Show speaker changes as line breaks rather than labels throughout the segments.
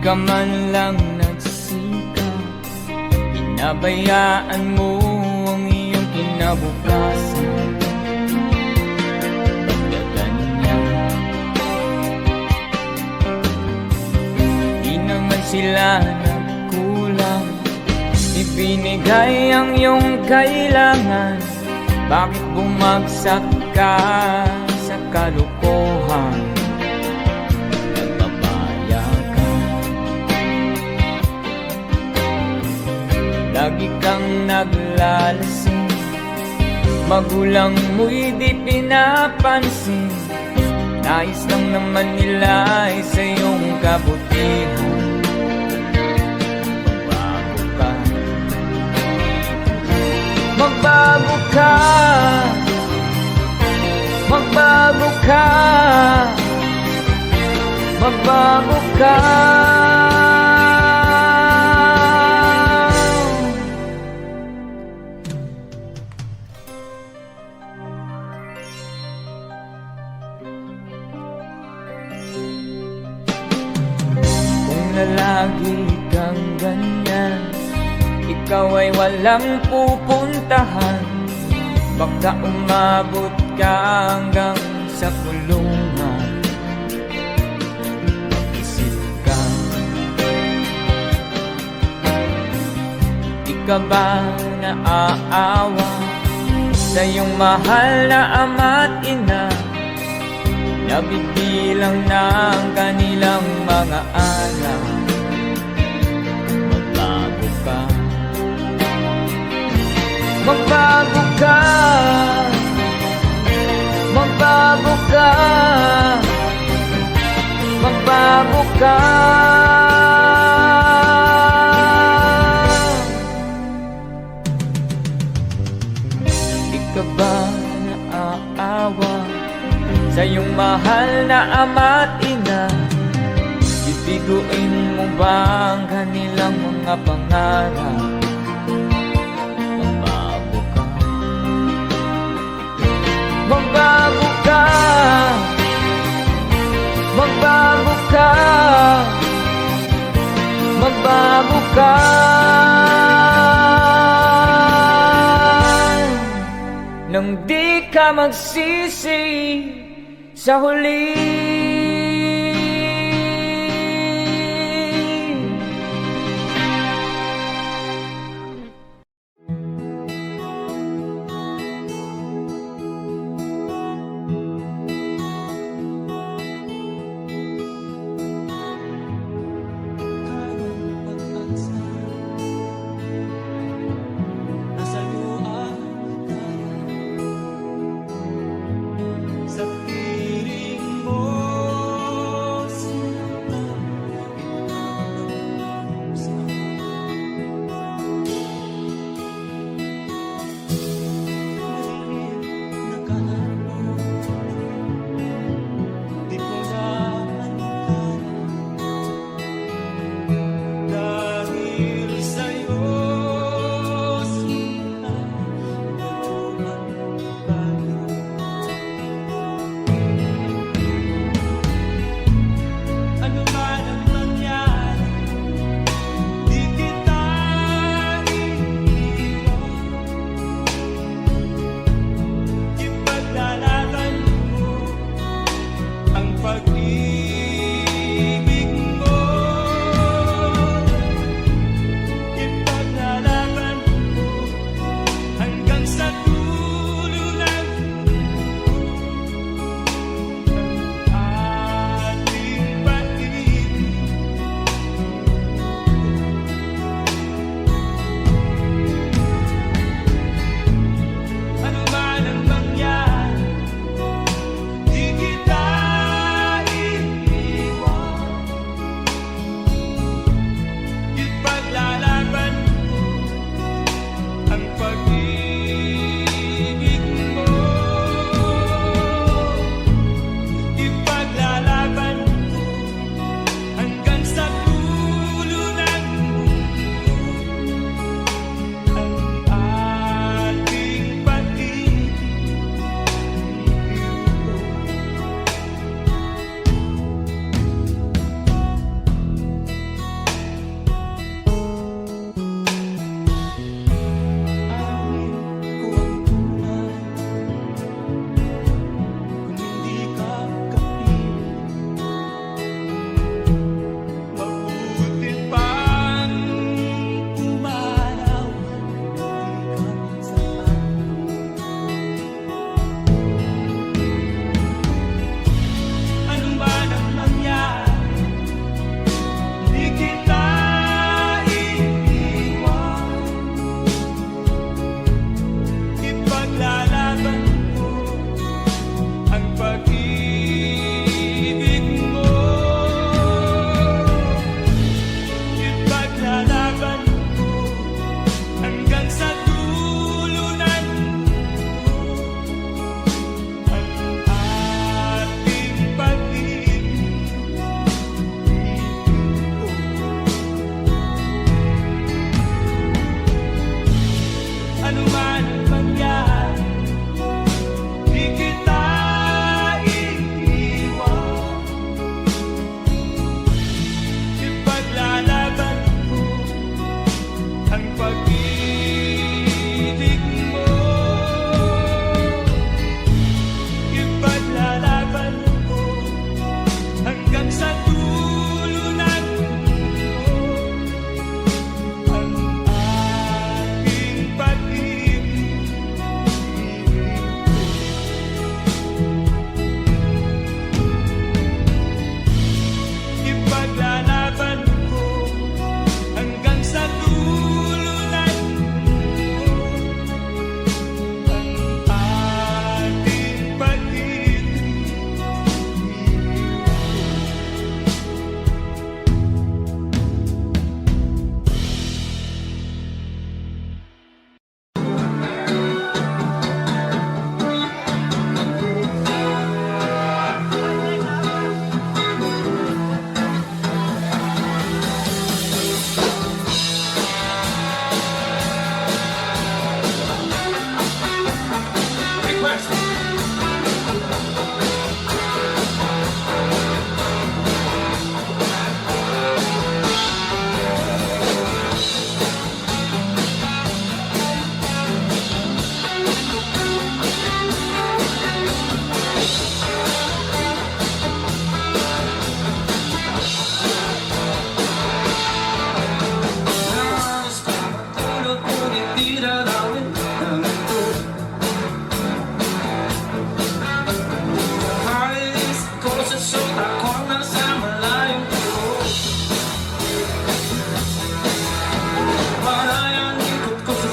ka man lang nagsisikap, pinabayaan mo ang iyong kinabukasan. Pagka ganyan, di naman sila nagkulang, ibinigay ang iyong kailangan. Bakit bumagsak ka sa kalokohan? Nagpapaya ka, lagi kang naglalasing, magulang mo'y di pinapansin. Nais lang naman nila ay sa iyong kabutihan. Magbago ka, magbago ka, magbago ka. Kung lagi kang ganyan, ikaw ay walang pupuntahan. Baka umabot ka hanggang sa kulungan. Mag-isip ka, di ka ba naaawa sa iyong mahal na ama't ina? Nabibilang na ang kanilang mga araw. Magbago ka, magbago ka, magbago ka, magbago ka. Di ka ba naaawa sa iyong mahal na ama't ina? Bibiguin mo ba ang kanilang mga pangarap? Magbago ka, magbago ka, magbago ka. Nang di ka magsisi sa huli.
Sa piling mo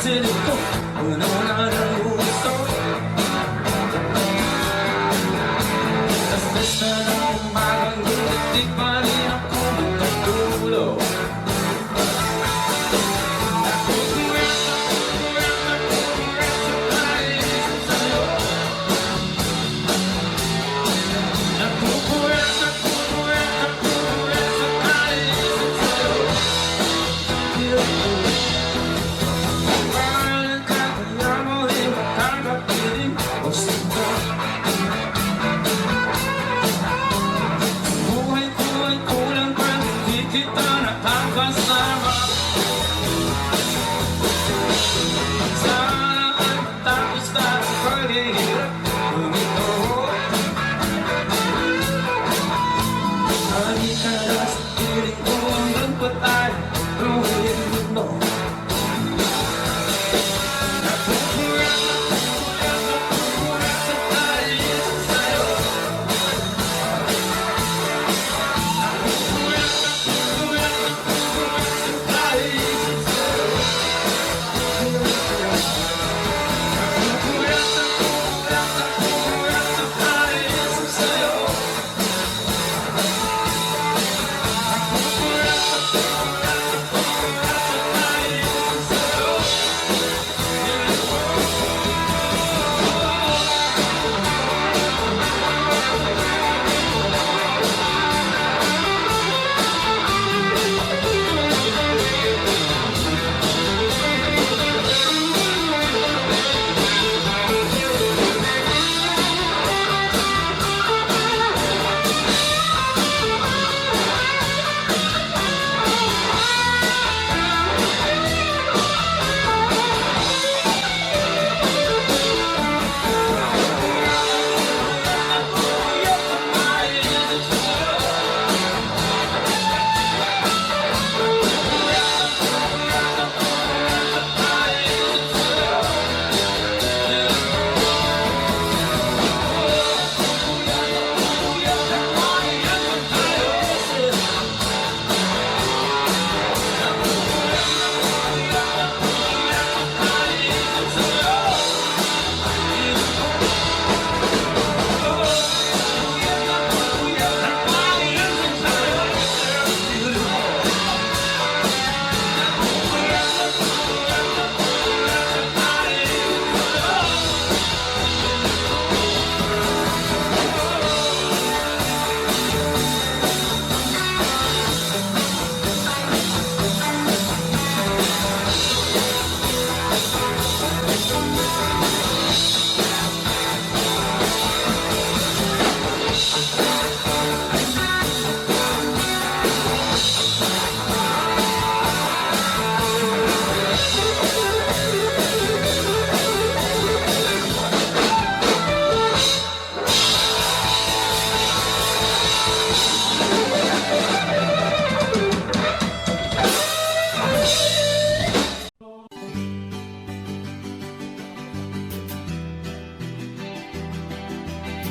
silid ko, ano na ng gusto. Alas 10 na ng umagang ngunit di pa rin ako magkatulog.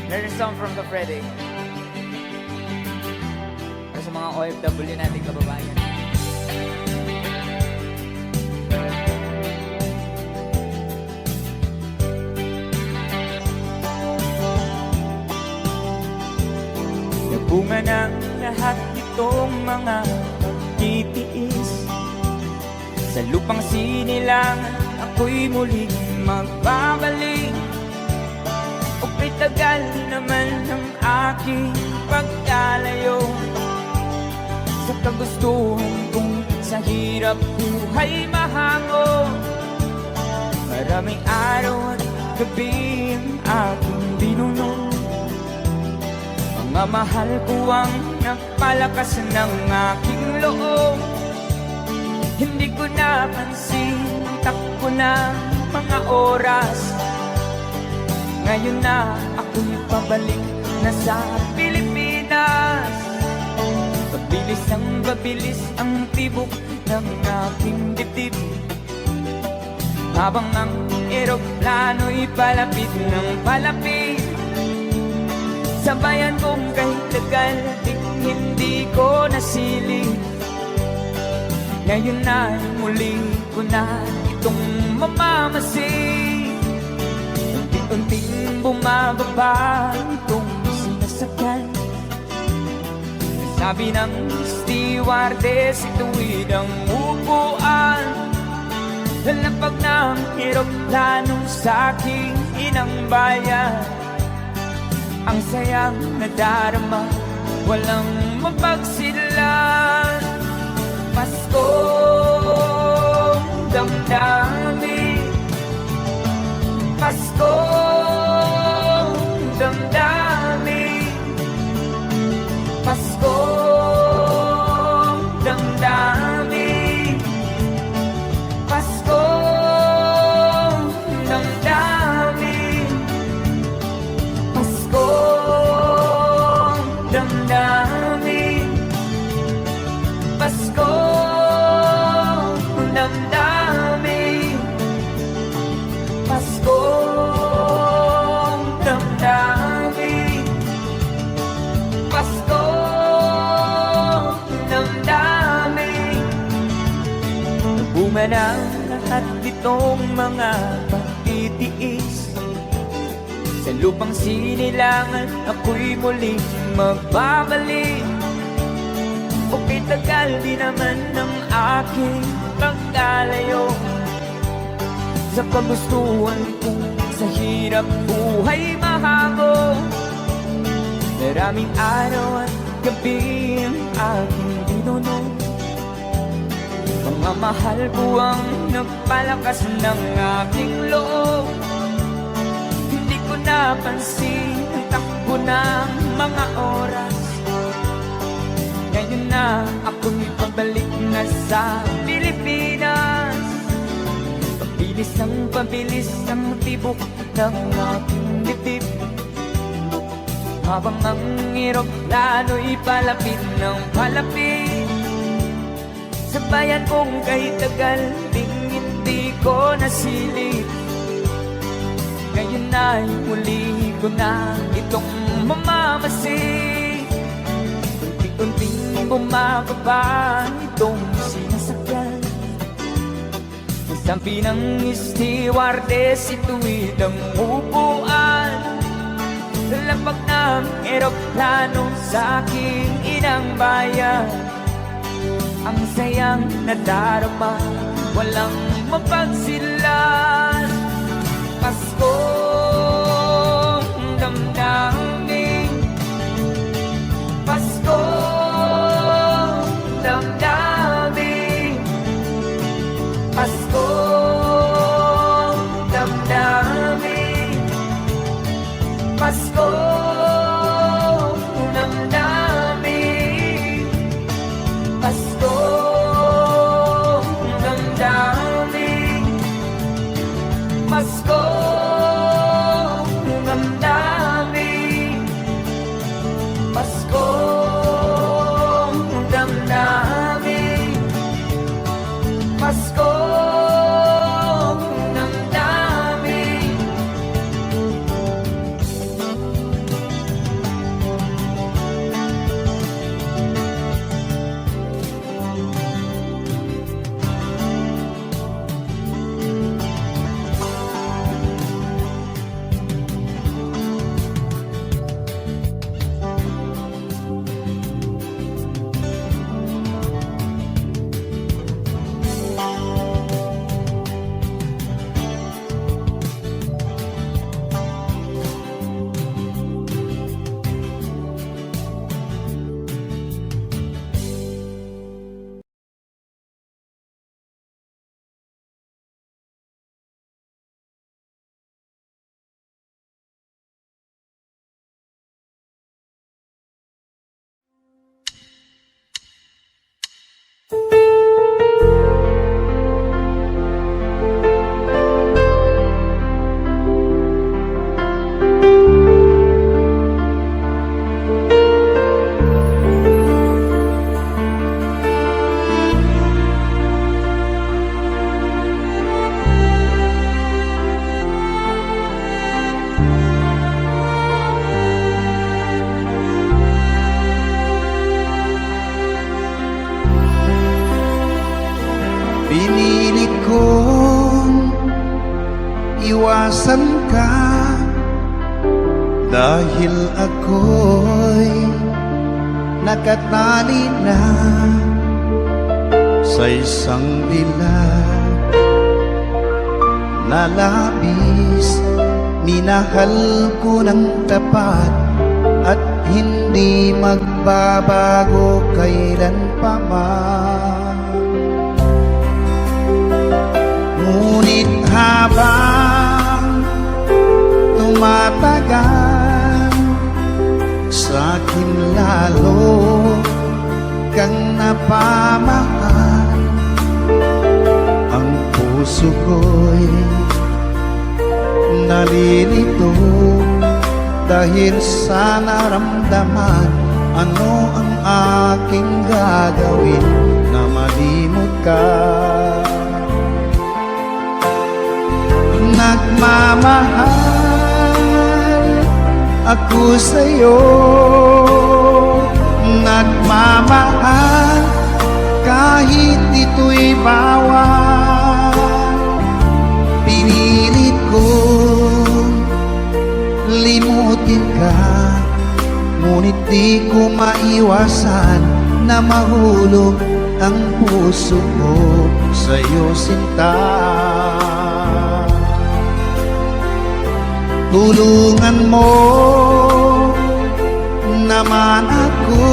There's a song from the Freddy. Para sa mga OFW nating kababayan. Nagbunga ng lahat itong mga pagtitiis. Sa lupang sinilangan, ako'y muling magbabalik. O'y tagal naman ng aking pagkalayo sa kagustuhan kong sa hirap buhay mahango. Maraming araw at gabi ang aking binuno. Mga mahal ko ang nagpalakas ng aking loob. Hindi ko napansin, takbo na mga oras. Ngayon na ako'y pabalik na sa Pilipinas. Pabilis ang tibok ng aking dibdib. Habang ang eroplano'y palapit ng palapit sa bayan kong kahit tagal hindi ko nasilip. Ngayon na muli ko na itong mamamasid. Unti-unting bumababa itong sinasakyan. Sabi ng stewardess, ituwid ang upuan. Lalapag ng eroplano sa aking inang bayan. Ang sayang nadarama, walang mapagsilan. Paskong damdamin, Paskong damdamin, Paskong damdamin, Paskong damdamin, Paskong damdamin, Paskong damdamin, Paskong damdamin, Paskong damdamin. Bumanang lahat itong mga pagtitiis. Sa lupang sinilangan, ako'y muling magbabalik. Okay, tagal di naman ng aking pagkalayo sa kagustuhan kong sa hirap buhay mahango. Maraming araw at gabi ang aking dinunong. Mga mahal ko ang nagpalakas ng aking loob. Hindi ko napansin ang takbo ng mga oras. Ngayon na ako'y pabalik na sa Pilipinas. Pabilis ang tibok ng aking dibdib. Habang ang eroplano'y palapit ng palapit sa bayan kong kahit tagal ding hindi ko nasilip. Ngayon ay muli ko na itong mamamasid. Unti-unting bumababa itong sinasakyan. Sabi ng stewardess, ituwid ang upuan. Lalapag ng eroplano sa aking inang bayan. Ang sayang nadarama, walang mapagsilan. Paskong damdamin, Paskong damdamin, Paskong damdamin, Paskong damdamin, Paskong damdamin, Paskong damdamin, Paskong damdamin, Paskong damdamin.
Pinili kong maiwasan ka, dahil ako'y nakatali na sa isang dilag na labis. Minahal ko ng tapat at hindi magbabago kailan pa man. Ngunit habang tumatagal, sa'kin lalo kang napamahal. Ang puso ko'y nalilito dahil sa naramdaman. Ano ang aking gagawin na malimot ka? Nagmamahal ako sa'yo, nagmamahal kahit ito'y bawal. Pinilit ko limutin ka, ngunit di ko maiwasan na mahulog ang puso ko sa'yo, sinta. Tulungan mo naman ako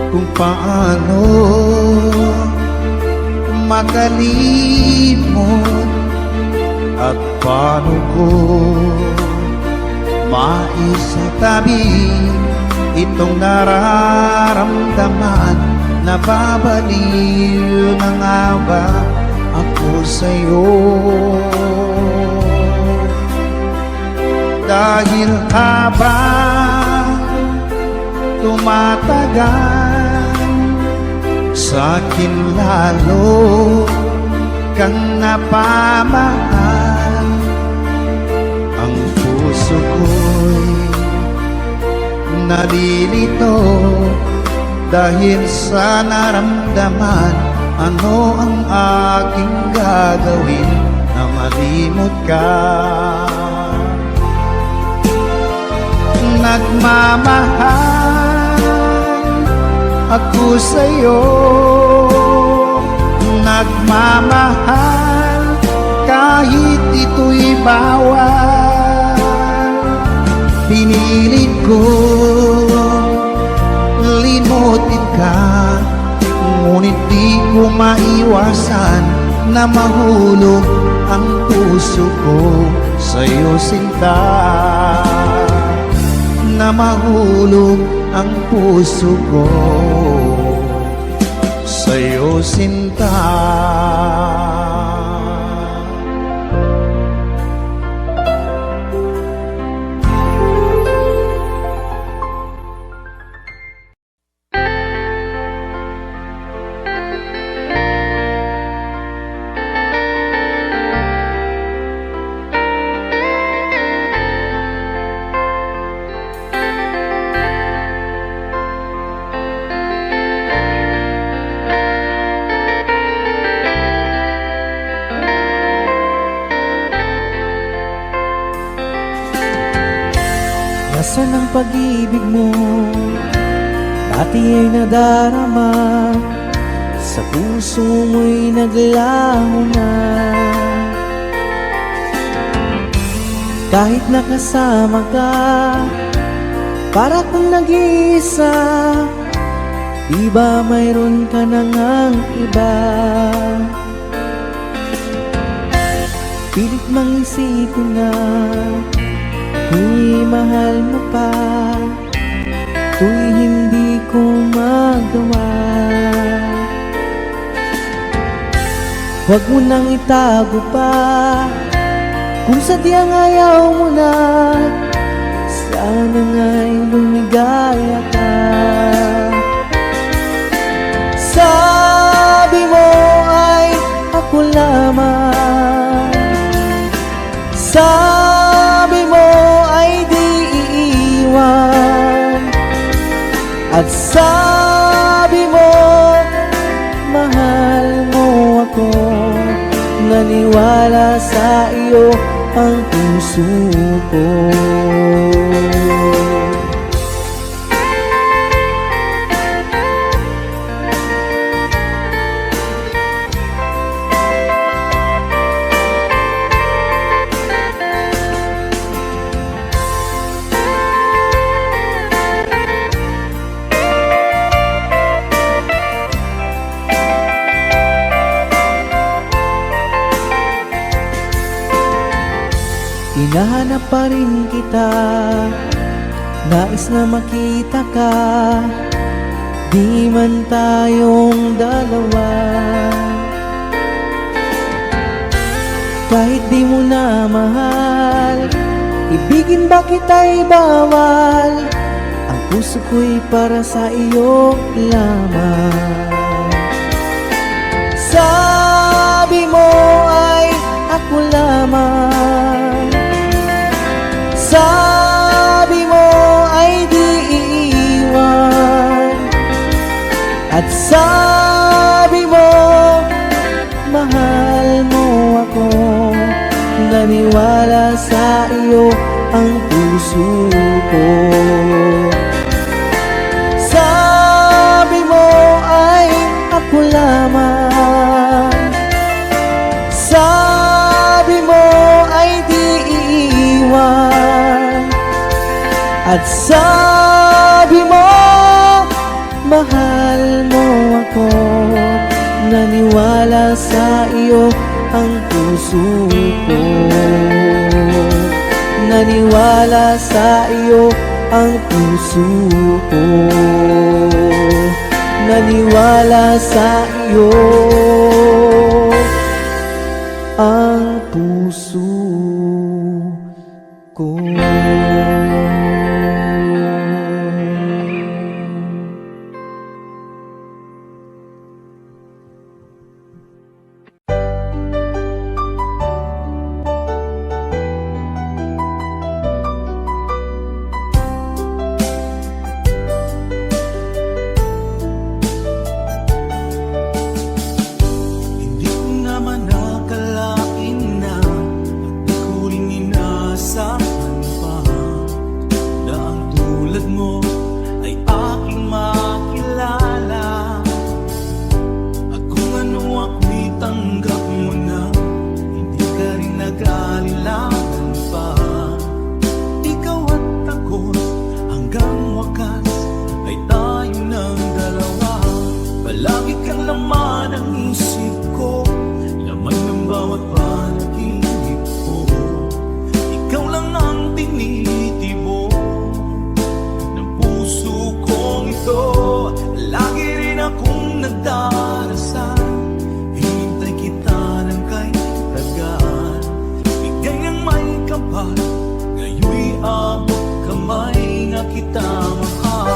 kung paano makalimot at paano ko maisatabi itong nararamdaman. Nababaliw na nga ba ako sa'yo? Dahil habang tumatagal, sa'kin lalo kang napamahal. Ang puso ko'y nalilito dahil sa naramdaman. Ano ang aking gagawin na malimot ka? Nagmamahal ako sa'yo, nagmamahal kahit ito'y bawal. Pinilit ko limutin ka, ngunit di ko maiwasan na mahulog ang puso ko sa'yo, sinta. Na mahulog ang puso ko sa'yo, sinta.
Nasaan ang pag-ibig mo? Dati ay nadarama, sa puso mo'y naglaho na. Kahit nakasama ka, para kang nag-iisa. Di ba mayroon ka na ngang iba? Pilit mang isipin na di mahal mo pa, to'y hindi ko magawa. Huwag mo nang itago pa, kung sadyang ayaw mo na, sana nga'y lumigaya ka. Sabi mo ay ako lamang, sabi mo ay di iiwan, at sabi mo mahal mo ako
naniwala sa iyo ang puso ko. Hinahanap pa rin kita, nais na makita ka, di man tayong dalawa. Kahit di mo na mahal, ibigin ba kita'y bawal? Ang puso ko'y para sa iyo lamang. Sabi mo ay ako lamang, sabi mo ay di iiwan, at sabi mo mahal mo ako. Naniwala sa iyo ang puso ko. Sabi mo ay ako lamang, sabi mo ay di iiwan, at sabi mo mahal mo ako. Naniwala sa iyo ang puso ko. Naniwala sa iyo ang puso ko. Naniwala sa iyo ang puso ko.
Hindi ko naman akalain na at di ko rin inaasahan pa na ang tulad mo ay aking makilala. At kung ano ako'y tanggap mo na, hindi ka rin nag-aalilangan pa. Ikaw at ako hanggang wakas ay tayo ng dalawa. Palagi kang laman ng isip ko, laman ng bawat panaginip ko. Ikaw lang ang tinitibo ng puso kong ito. Lagi rin akong nagdarasal, hinintay kita ng kahit tagal. Bigay ng may kapal, ngayon'y abot kamay na kita mahal.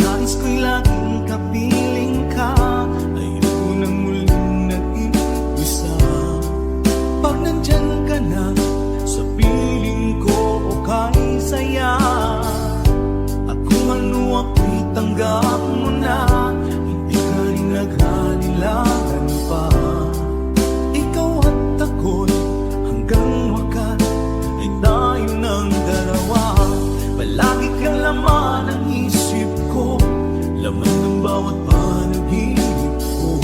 Nais ko'y laging kapiling ka, ayoko nang muling nag-iisa. Pag nandyan ka na sa piling ko, okay saya. At kung ano ako'y tanggap mo na, hindi ka rin nag-aalilangan pa. Ikaw at ako'y hanggang wakas ay tayo ng dalawa. Palagi kang laman ng isip ko, laman ng bawat panaginip ko.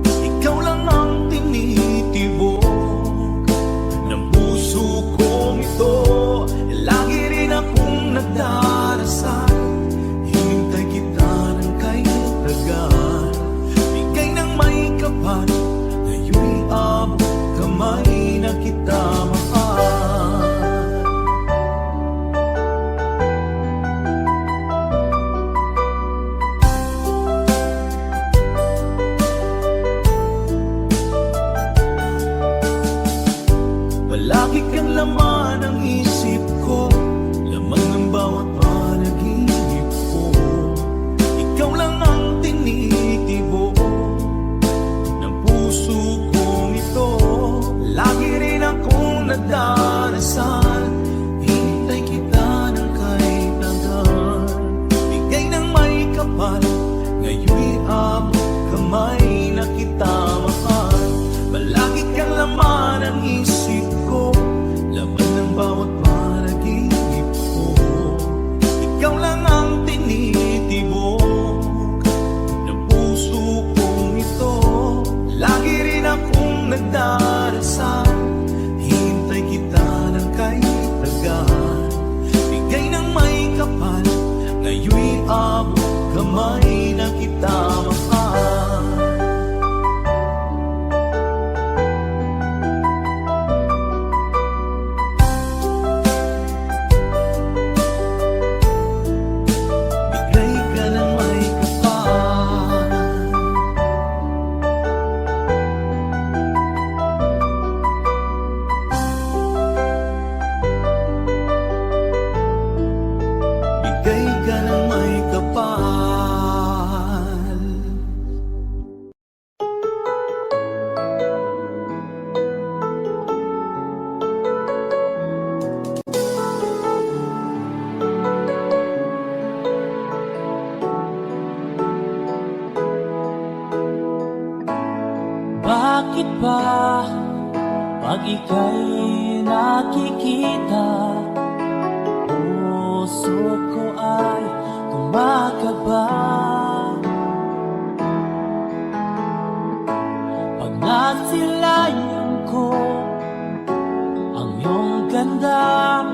Ikaw lang ang tinitibok ng puso kong ito. Lagi rin akong nagdarasal, hinintay kita ng kahit tagal. Bigay ng may kapal, ngayon'y abot kamay na kita mahal. Palagi kang laman ng isip ko, laman ng bawat panaginip ko. Ikaw lang ang tinitibo ng puso kong ito. Lagi rin laman ng isip ko, laman ng bawat panaginip ko. Ikaw lang ang tinitibok ng puso kong ito. Lagi rin akong nagdarasal, hintay kita ng kay tagal. Bigay ng may kapal, ngayon'y abot kamay na kita mahal. Bigay ka ng may kapal. Bigay ka ng may kapal.
Bakit ba pag ika'y nakikita, puso ko ay kumakaba? Pag nasilayan ko ang iyong ganda,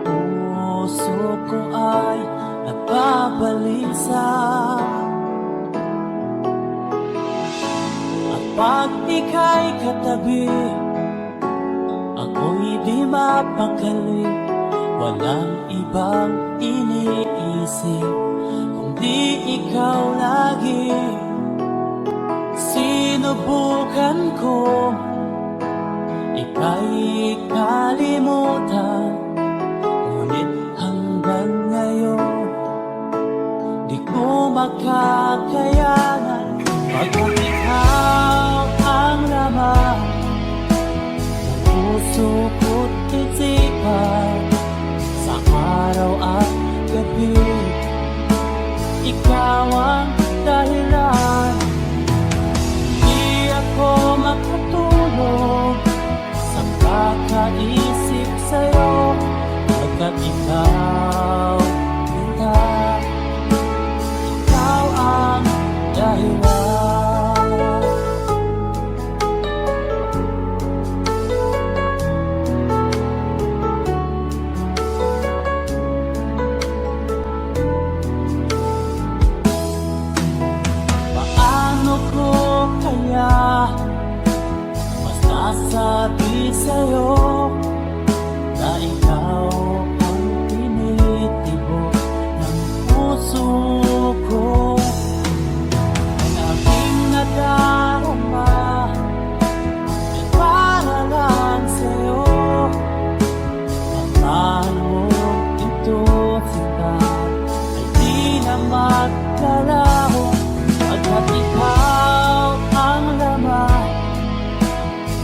puso ko ay nababalisa. Pag ika'y katabi, ako'y di mapakali. Walang ibang iniisip kundi ikaw lagi. Sinubukan ko ika'y kalimutan, ngunit hanggang ngayon di ko makakayanan. Pagkat ikaw ang laman ng puso ko't isipan, sa araw at gabi ikaw ang dahilan. Di ako makatulog sa kakaisip sa'yo, pagkat ikaw kita, ikaw ang dahilan. Paano ko kaya masasabi sa'yo na ikaw ang tinitibok ng puso ko? Ang aking nadarama ay para lang sa'yo. At mo ito sita ay di na magkalaho, pagkat ikaw ang laman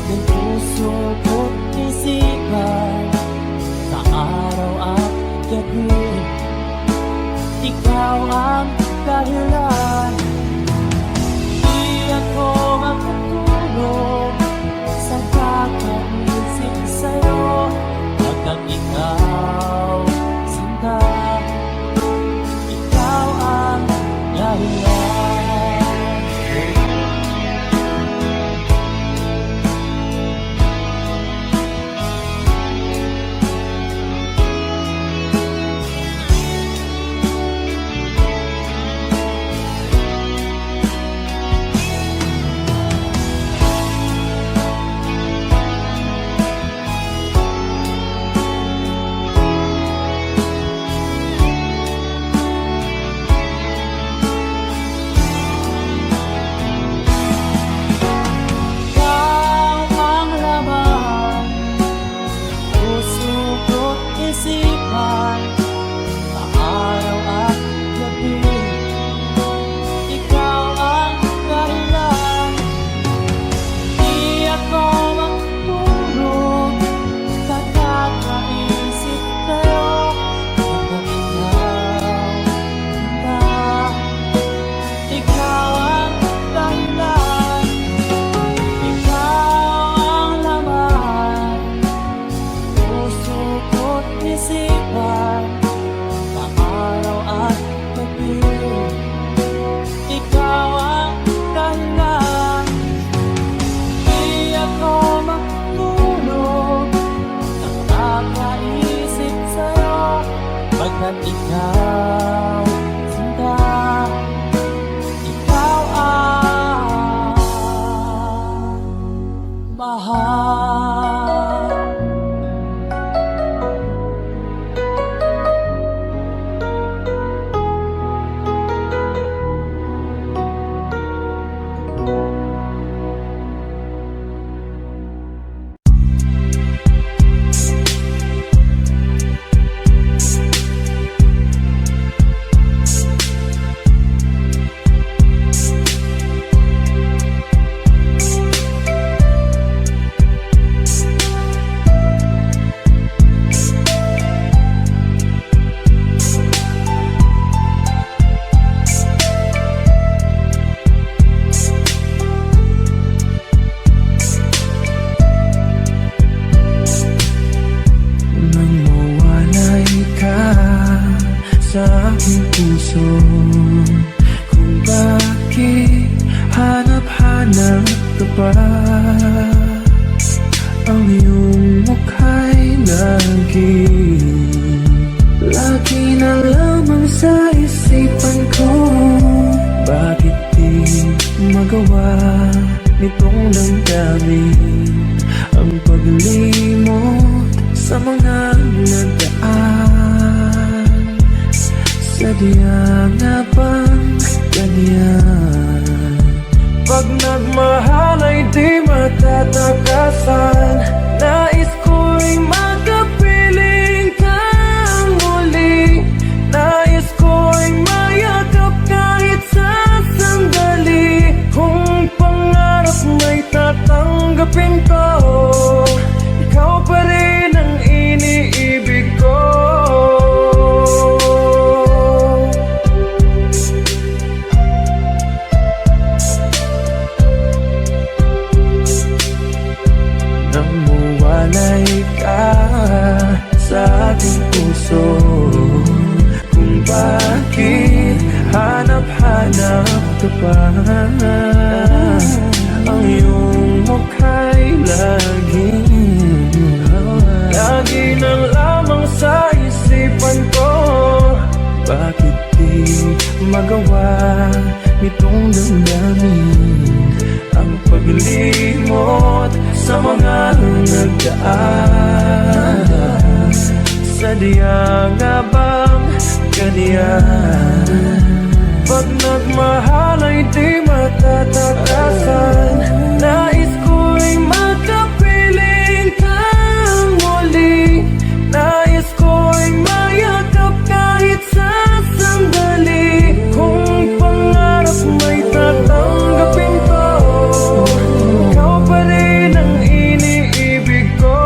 ng puso ko't isipan, sa araw at gabi ikaw ang dahilan. Di ako makatulog sa kakaisip sa'yo, pagkat ikaw sinta, ikaw ang dahilan.
mahal. Nang mawalay ka sa aking puso, kung bakit hanap-hanap ka pa, ang iyong mukha'y lagi na lamang sa isipan ko. Bakit di magawa nitong damdamin ang paglimot sa mga nagdaan? Sadya nga bang ganyan? Pag nagmahal ay di matatakasan. Nais ko'y makapiling kang muli. Nais ko'y mayakap kahit sa sandali. Kung pangarap may tatanggapin ko, ikaw pa rin ang iniibig ko. Nang mawalay ka sa aking puso, kung bakit hanap-hanap ka pa, ang iyong mukha'y lagi na lamang sa isipan ko. Bakit di magawa nitong damdamin ang paglimot sa mga nagdaan? Sadya nga bang ganyan? Pag nagmahal ay di matatakasan. Nais ko'y makapiling kang muli. Nais ko'y mayakap kahit sa sandali. Kung pangarap may tatanggapin ko, ikaw pa rin ang iniibig ko.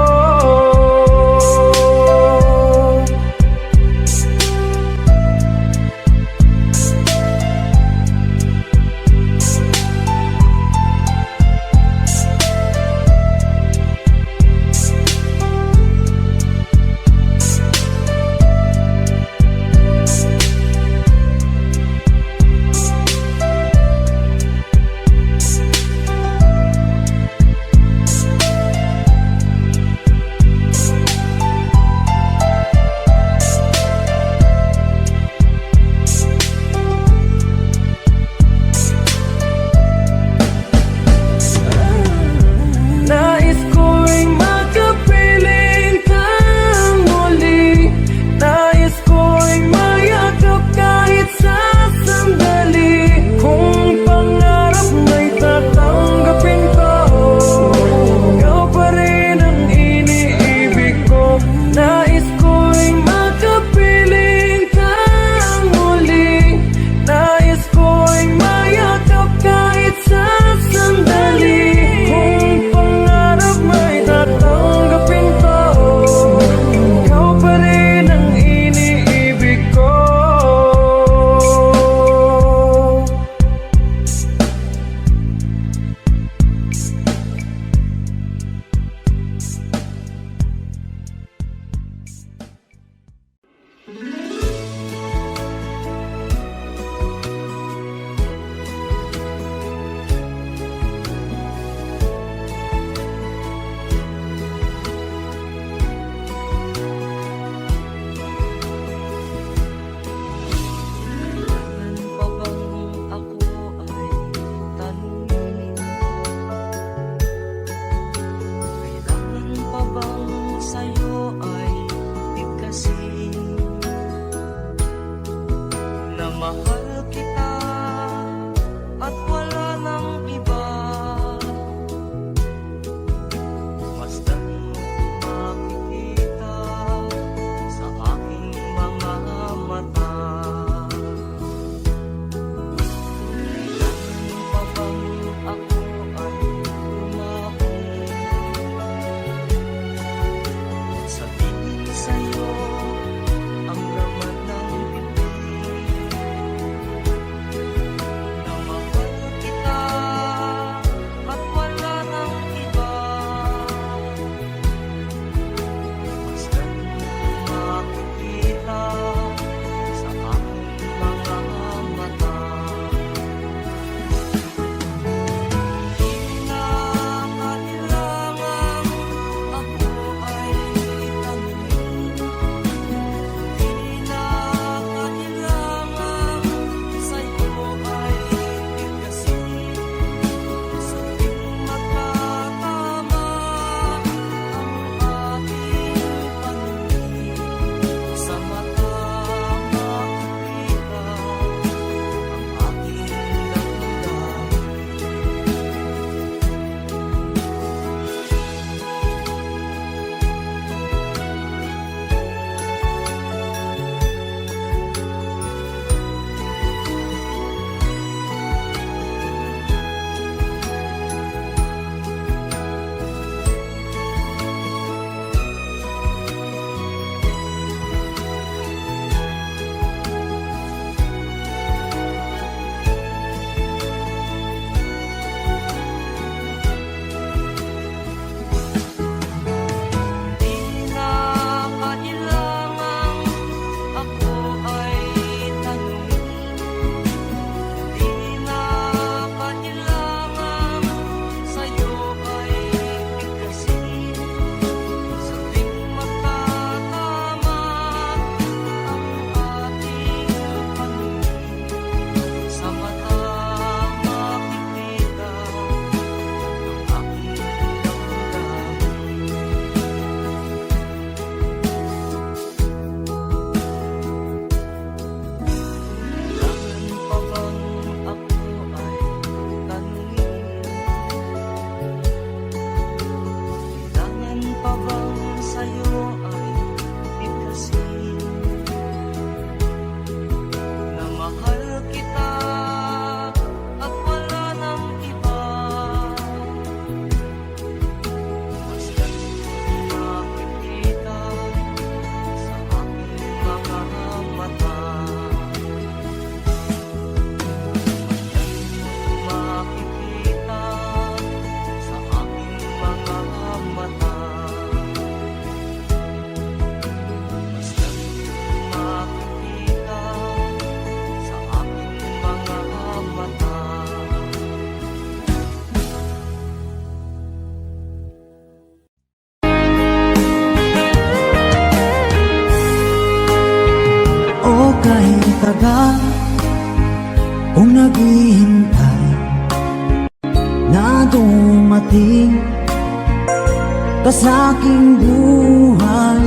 ka sa aking buhay.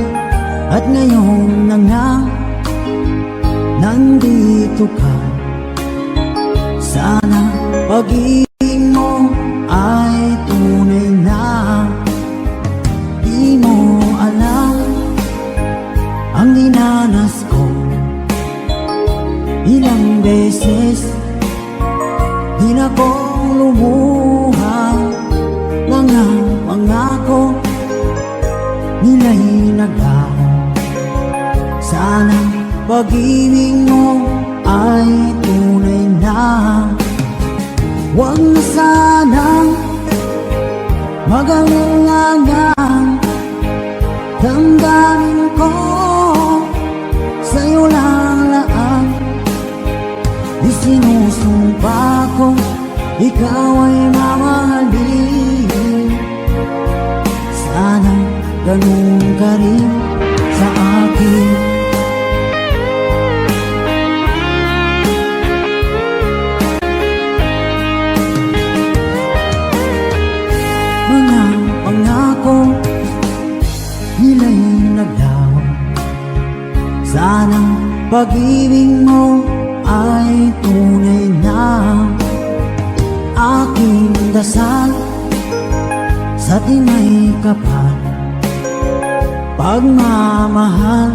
At ngayon na nga, nandito ka. Sana pag-ibig mo ay tunay na. Di mo alam ang dinanas ko. Ilang beses di na kong lumuha. Mga pangako nila'y naglaho. Sana pag-ibig mo ay tunay na. Huwag na sanang mag-alangan. Damdamin ko sa'yo lang laan. Di sinusumpa ko ikaw ay mamahalin. Sana ganun ka rin sa akin. Mga pangako nila'y naglaho. Sana pag-ibig mo ay tunay na. Aking dasal sa tinay kapal, pagmamahal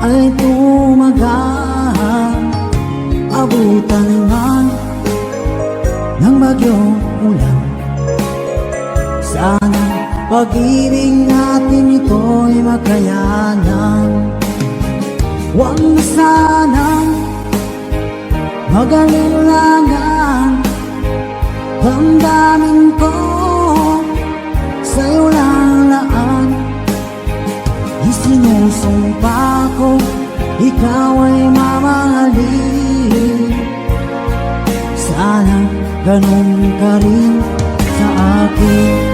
ay tumagal. Abutan man ng bagyong ulan. Sana pag-ibig natin ito'y makayanan. Huwag na sanang mag-alilangan. Damdamin ko sa'yo lang laan. Isinusumpa ko ikaw ay mamahalin. Sana ganun ka rin sa akin.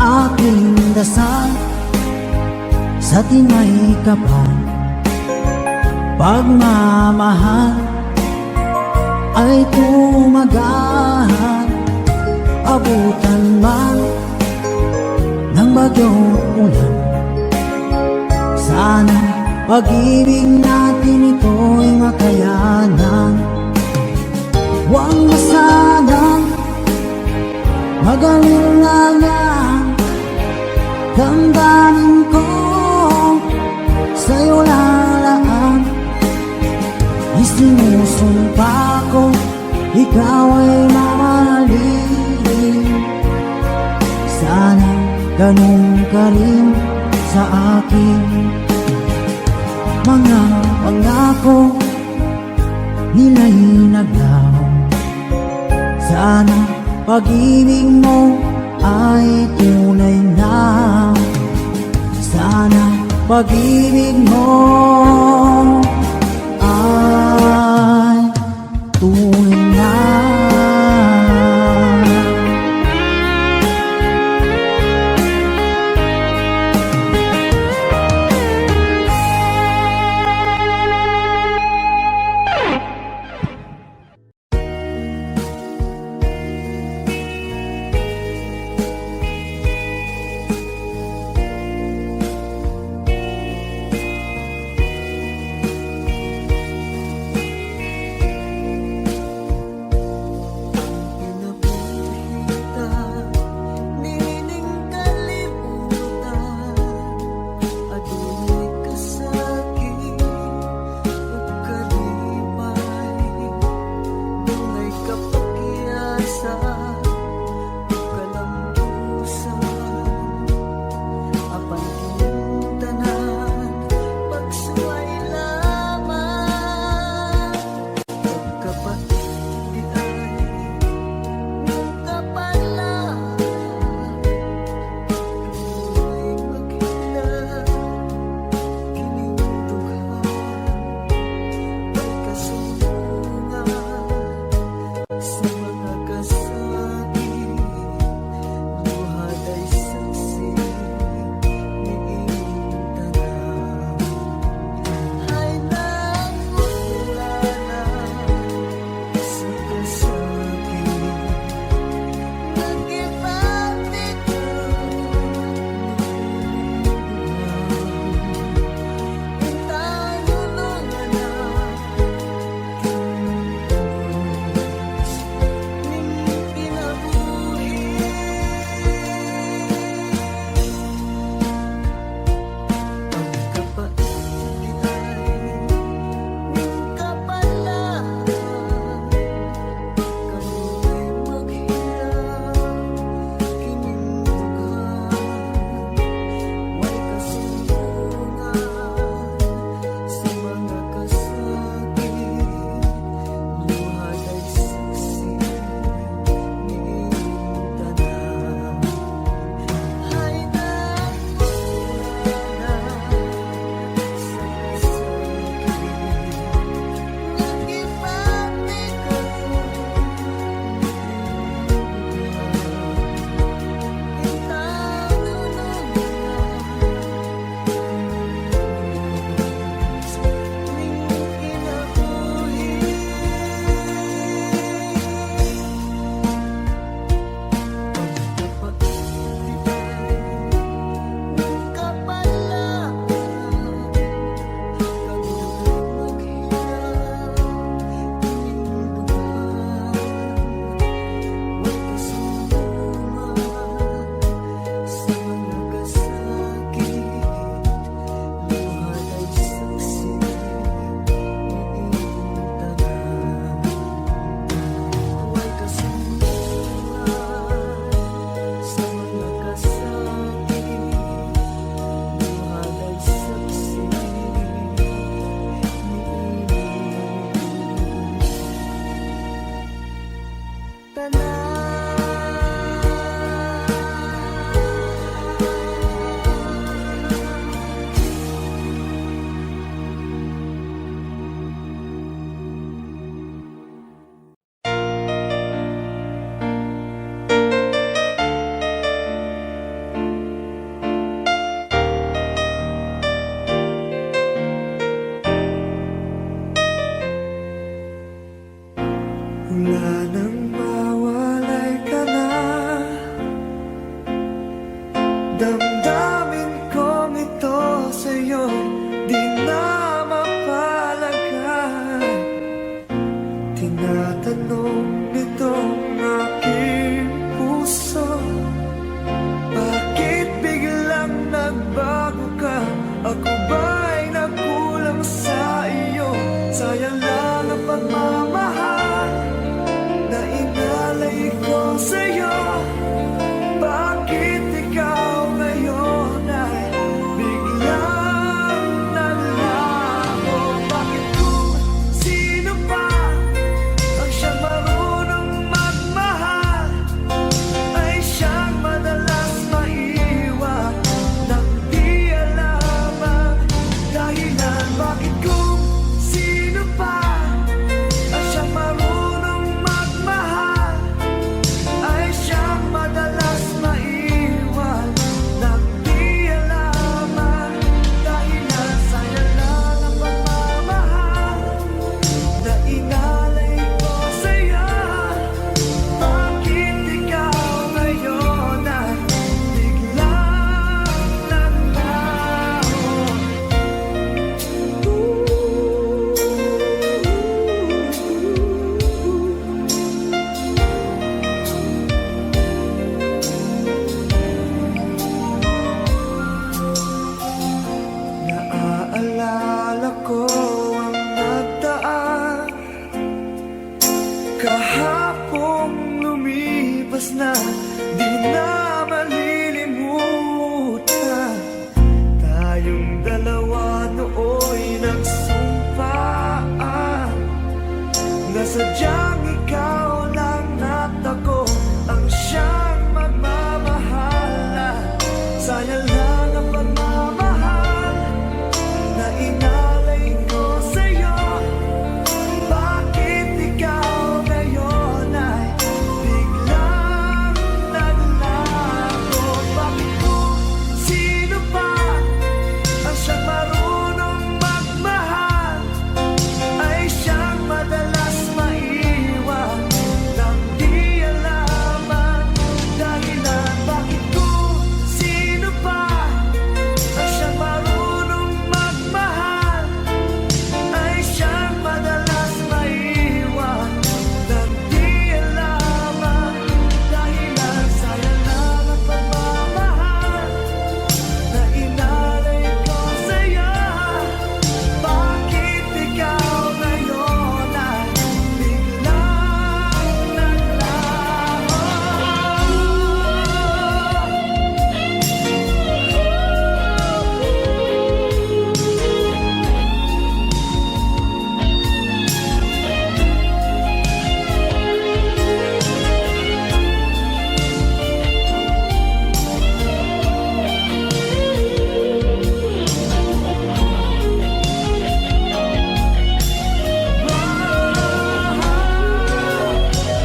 Aking dasal sa tinay kapal, pagmamahal ay tumagal. Abutan man ng bagyong ulan. Sana pag-ibig natin ito'y makayanan. Huwag na sanang mag-alilangan. Damdamin ko sa'yo lalaan. Isinusumpa ko ikaw ay mamahalin. Sana ganun ka rin sa akin. Mga pangako nila'y naglaho. Sana pag-ibig mo ay tunay na. Sana pag-ibig mo ay tunay na.
sadyang ikaw lang at ako ang siyang magmamahal. Na sayang lang ang pagmamahal na inalay ko sa'yo. Bakit ikaw ngayon ay biglang naglago? Bakit kung sino pa ang siyang marunong magmahal ay siyang madalas maiwan nang di alam ang dahilan? Bakit kung sino pa ang siyang marunong magmahal ay siyang madalas maiwan nang di alam ang dahilan? Sayang lang ang pagmamahal na inalay ko sa'yo. Bakit ikaw ngayon ay biglang naglaho?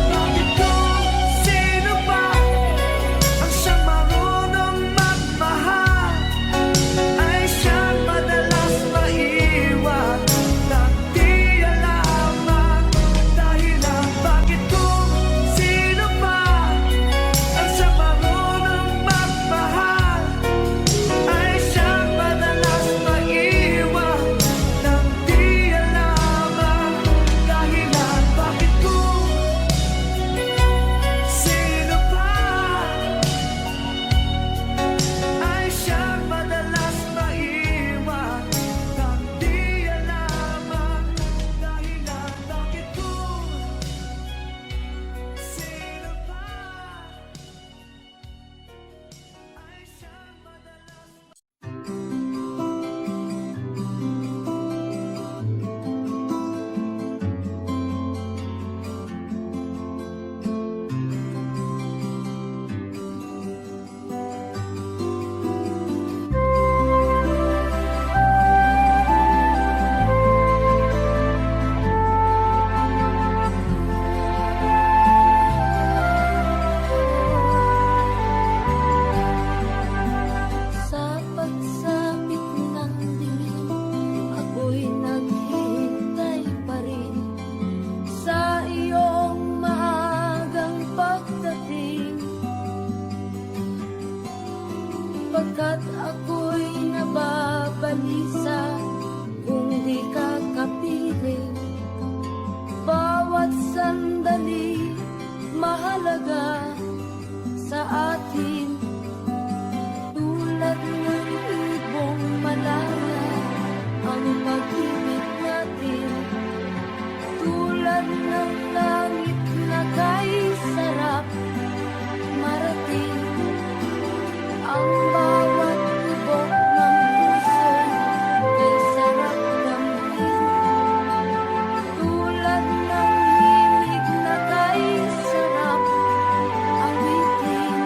Bakit kung sino pa ang siyang marunong magmahal ay siyang madalas maiwan nang di alam ang dahilan? Bakit kung sino pa ang siyang marunong magmahal ay siyang madalas maiwan nang di alam ang dahilan? Bakit kung sino pa ay siyang madalas maiwan nang di alam ang dahilan? Bakit kung sino pa ay siyang madalas
Sa pagsapit ng dilim, ako'y naghihintay pa rin sa iyong maagang pagdating. Pagkat ako'y nababalisa kung di ka kapiling. Bawat sandali mahalaga sa atin. Tulad ng ibong malaya ang pag-ibig natin. Tulad ng langit na kay sarap marating. Ang bawat tibok ng puso kay sarap damhin. Tulad ng himig na kay sarap awitin.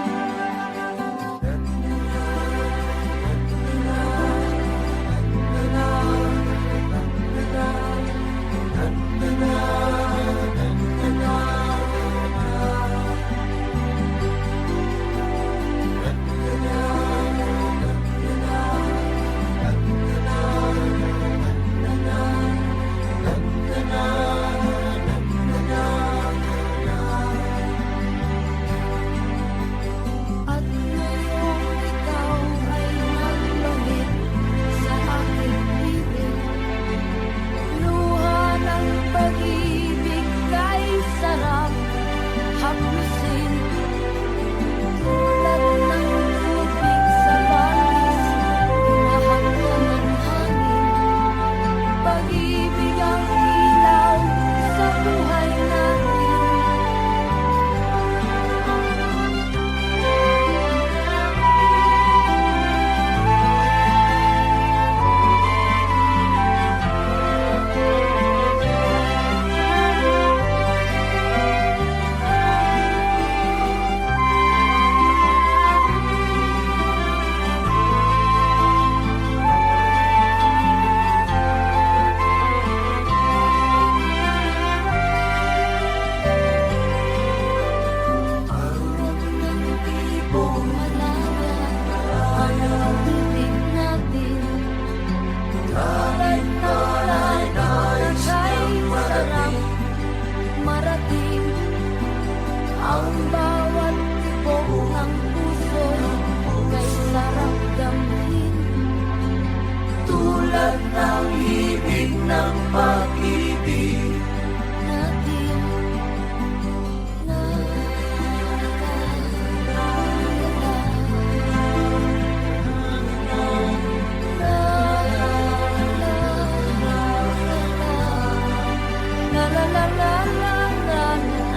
ng pag-ibig
natin. La, la, la, la, la, la, la.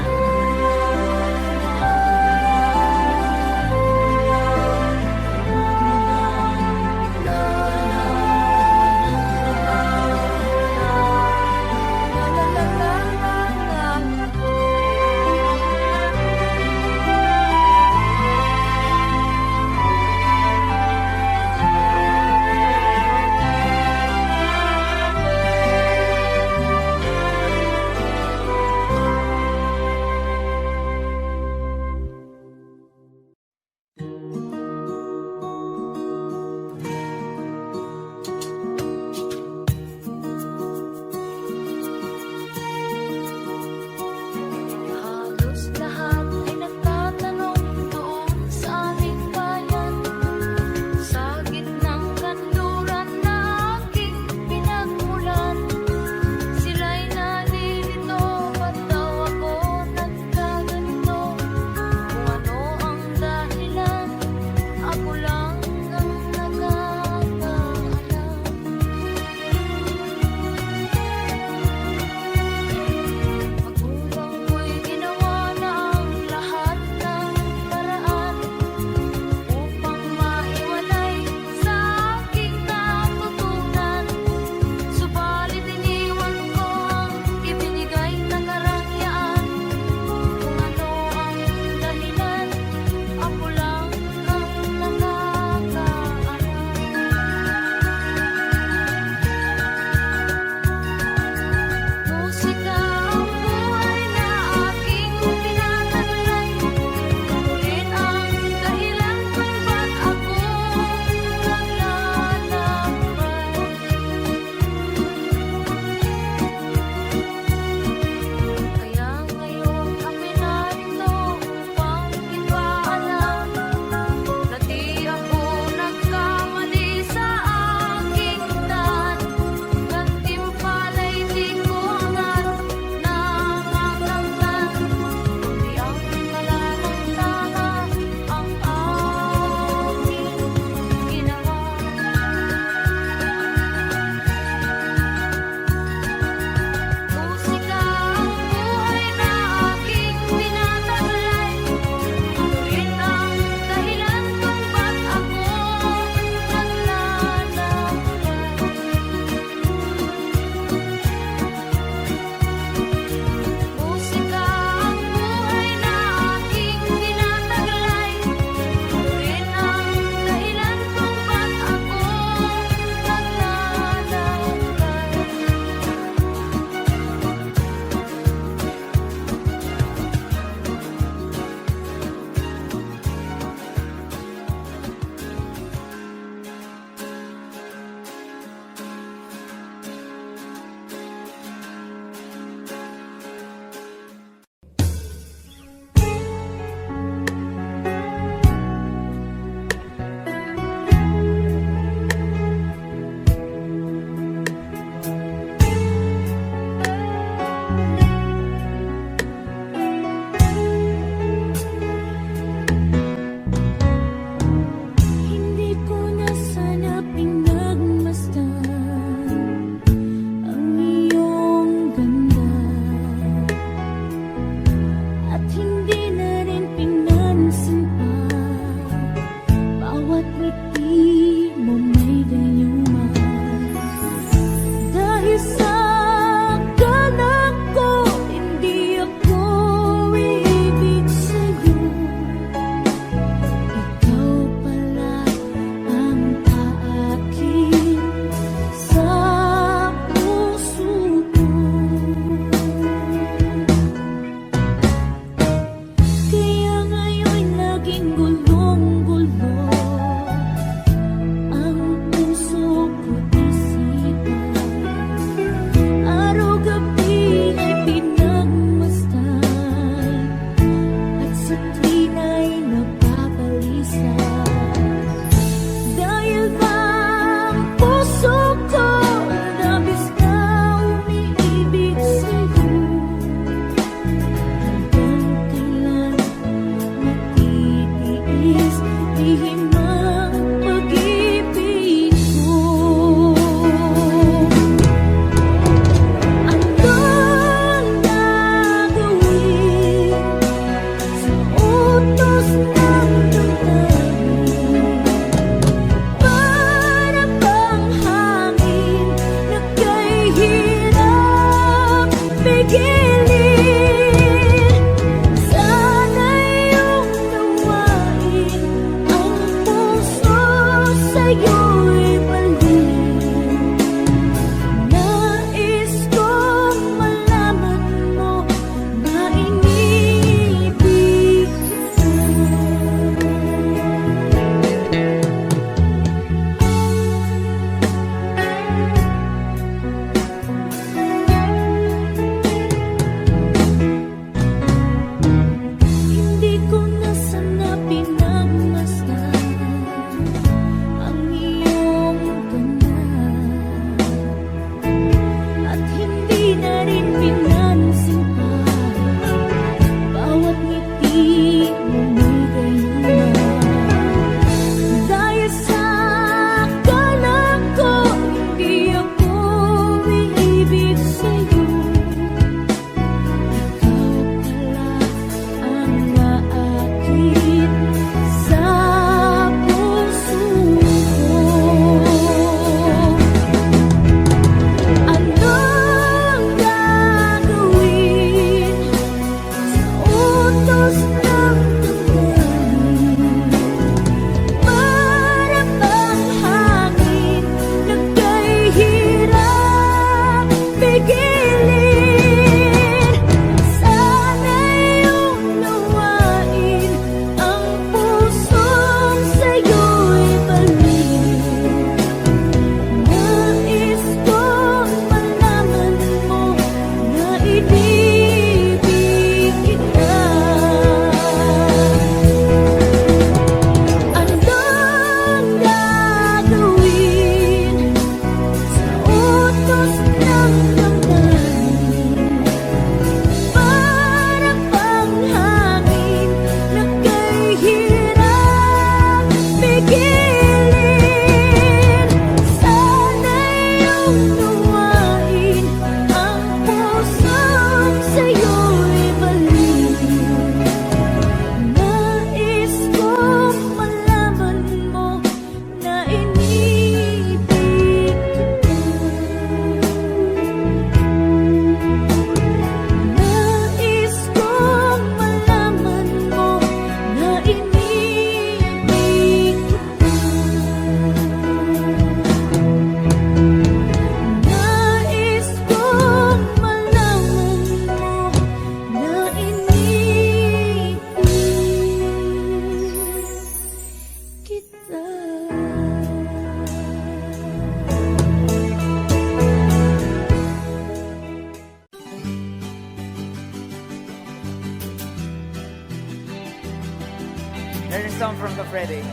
song from the Freddy.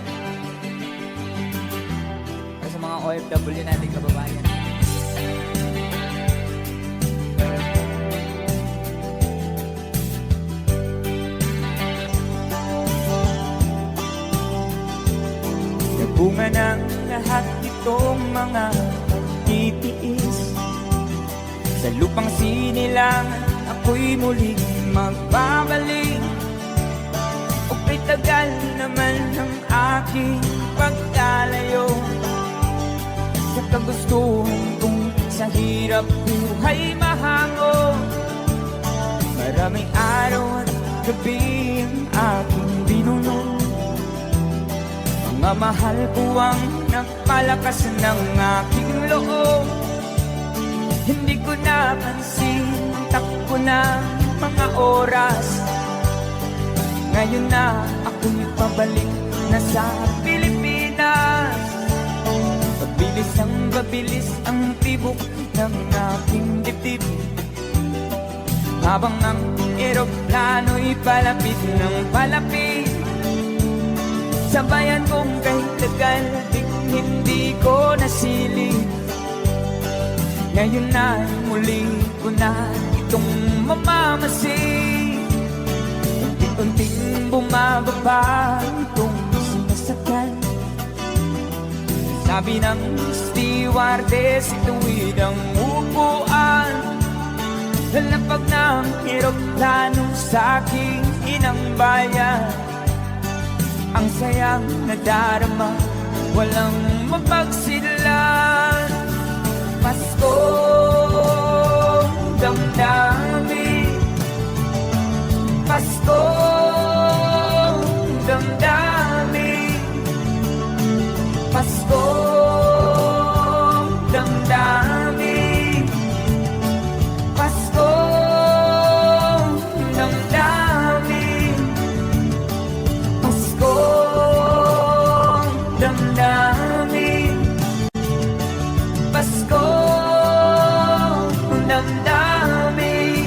Para sa mga OFW nating kababayan. Bunga ng lahat itong mga pagtitiis. Sa lupang sinilangan, ako'y muling magbabalik. O kay tagal naman ng aking pagkalayo sa kagustuhan kong sa hirap buhay mahango. Maraming araw at gabi ang aking binunod. Mga mahal ko ang nagpalakas ng aking loob. Hindi ko napansin, takbo na mga oras. Ngayon na ako'y pabalik na sa Pilipinas. Pabilis ang tibok ng aking dibdib. Habang ang eroplano'y palapit ng palapit sa bayan kong kahit tagal hindi ko nasilip. Ngayon na muli ko na itong mamamasid. Unti-unting bumababa itong sinasakyan. Sabi ng stewardess, ituwid ang upuan. Lalapag ng eroplano sa aking inang bayan. Ang sayang nadarama, walang mapagsidlan. Paskong damdamin, Paskong damdamin, Paskong damdamin, Paskong damdamin, Paskong damdamin, Paskong damdamin,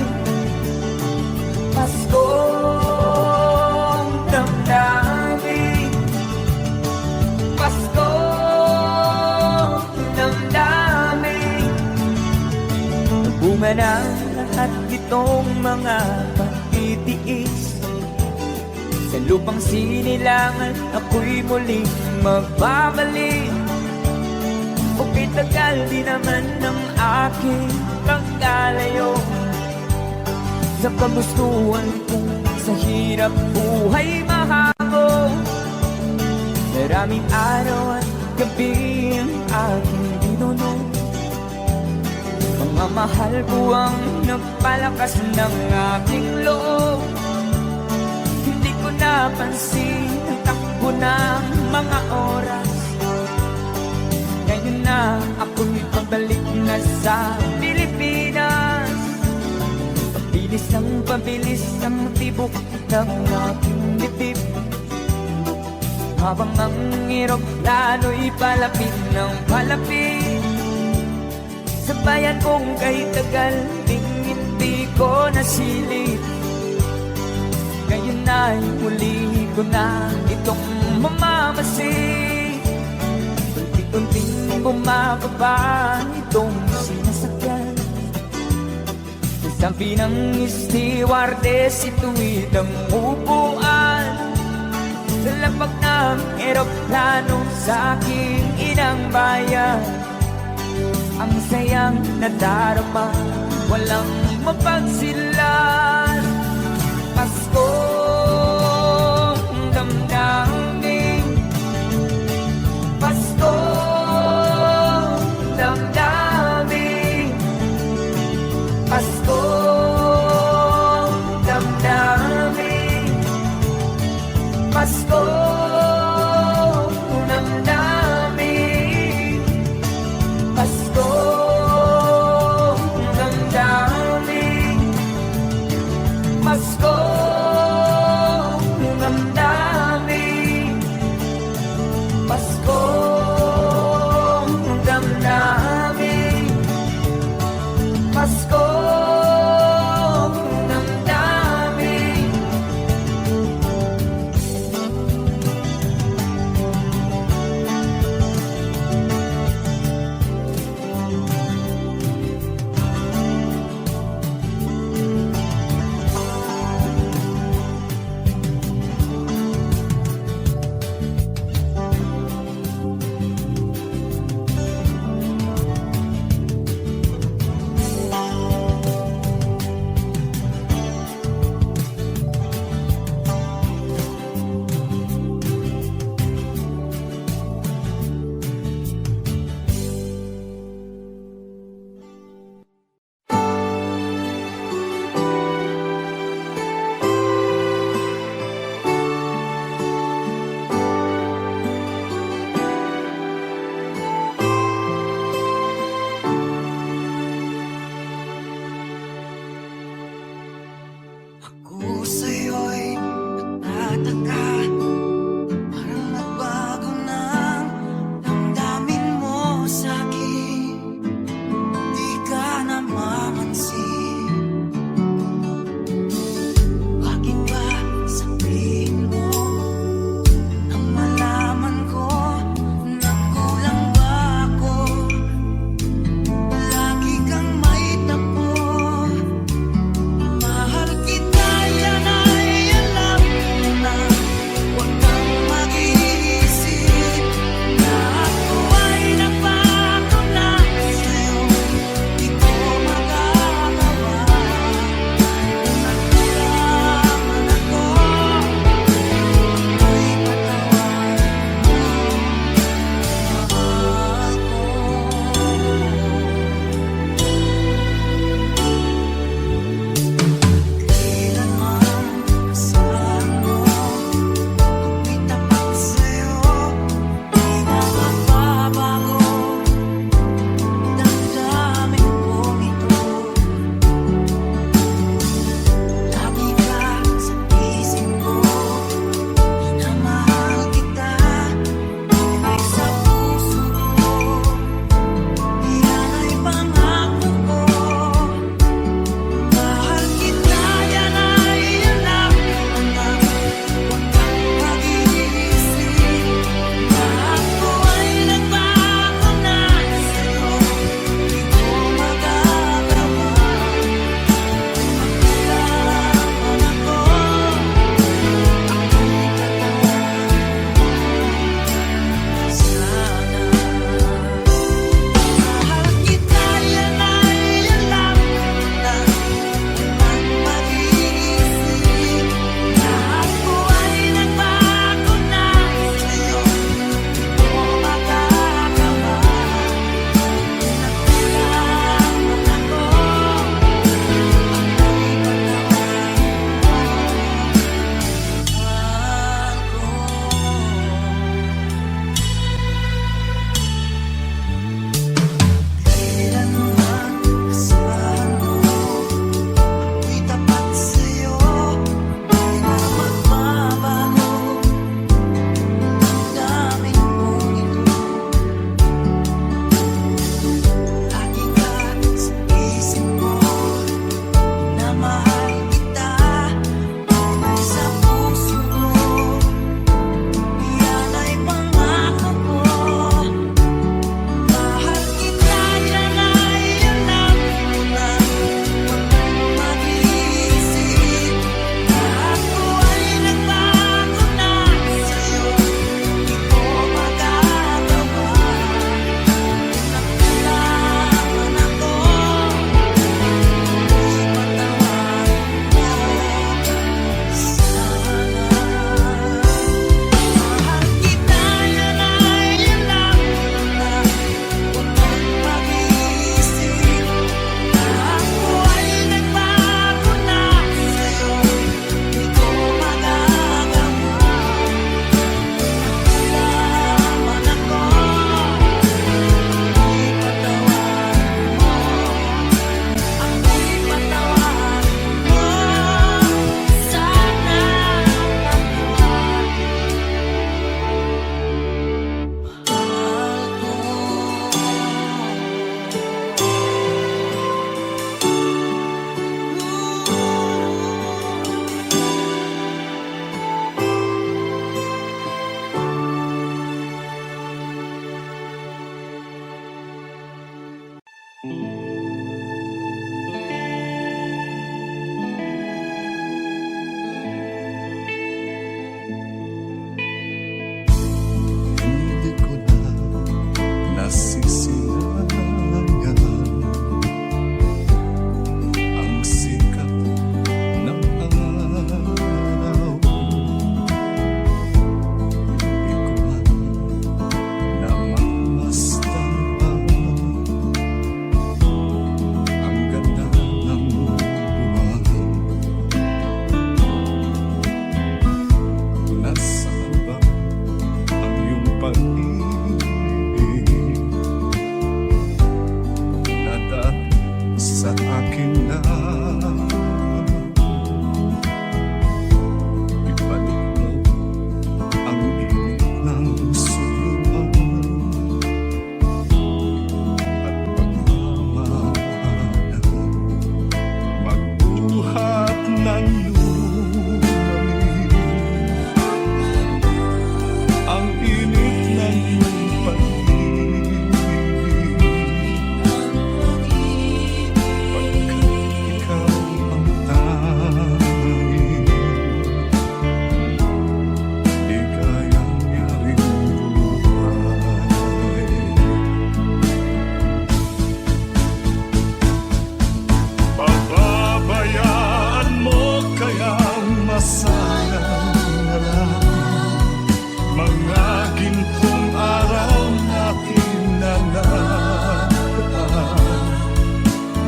Paskong damdamin, Paskong damdamin. Bunga ng lahat itong mga pagtitiis. Sa lupang sinilangan, ako'y muling magbabalik. O kay tagal di naman ng aking pagkalayo sa kagustuhan kong sa hirap buhay mahango. Maraming araw at gabi ang aking binunod. Mga mahal ko ang nagpalakas ng aking loob. Hindi ko napansin ang takbo ng mga oras. Ngayon na ako'y pabalik na sa Pilipinas. Pabilis ang tibok ng aking dibdib. Habang ang eroplano'y palapit ng palapit sa bayan kong kahit tagal hindi ko nasilip. Ngayon na'y muli ko na itong mamamasid. Unti-unting bumababa itong sinasakyan. Sabi ng stewardess, ituwid ang upuan. Lalapag ng eroplano sa aking inang bayan. Ang sayang nadarama, walang mapagsilan. Paskong damdamin, Paskong damdamin, Paskong damdamin, Paskong damdamin, Paskong damdamin, Paskong damdamin, Paskong damdamin, Paskong damdamin.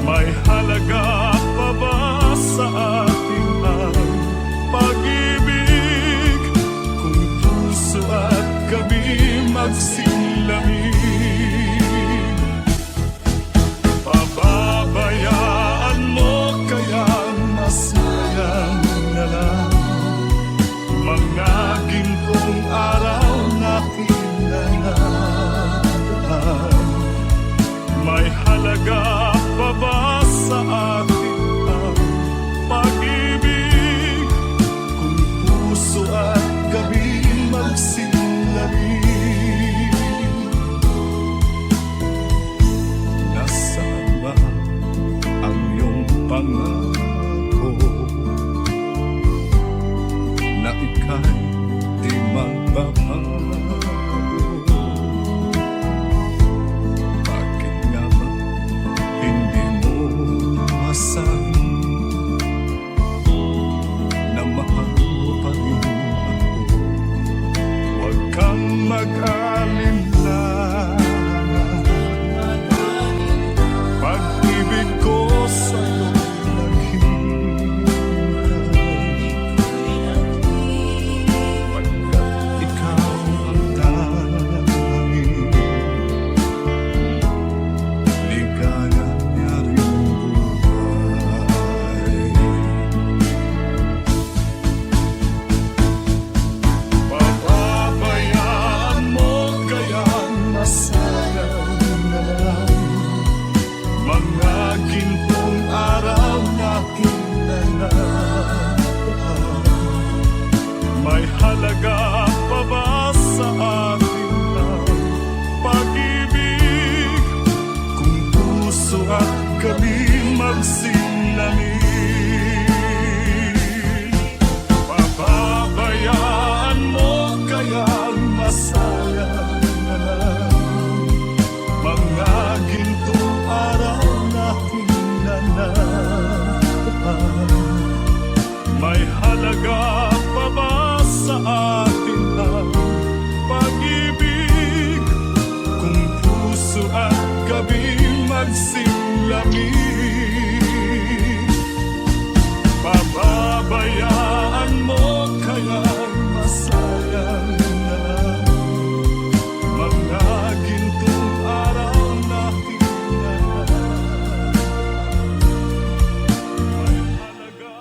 May halaga pa ba sa ating ang pag-ibig? Kung puso at gabi magsilamig, pababayaan mo kaya masayang na lang mga gintong araw na kinanaan. May halaga pa ba sa atin ang pag-ibig? Kung puso at gabi magsilamig, nasaan ba ang iyong pangako na ika'y di magbabago? Bakit nga ba hindi mo masabi na mahal mo pa rin ako? Huwag kang mag-alinlangan, pag-ibig ko sa'yo naghihintay, pagkat ikaw ang tanging ligaya niya rin buhay. Pababayaan mo kayang masayang na lang mga gintong araw na kinanaan. May halaga pa ba sa atin ang pag-ibig? Kung puso at gabi magsilamig, pababayaan mo kayang masayang na lang mga gintong araw na kinanaan. May halaga pa ba sa atin ang pag-ibig? Kung puso at gabi magsilamig, pababayaan mo kayang masayang na lang mga gintong araw na kinanaan. May halaga.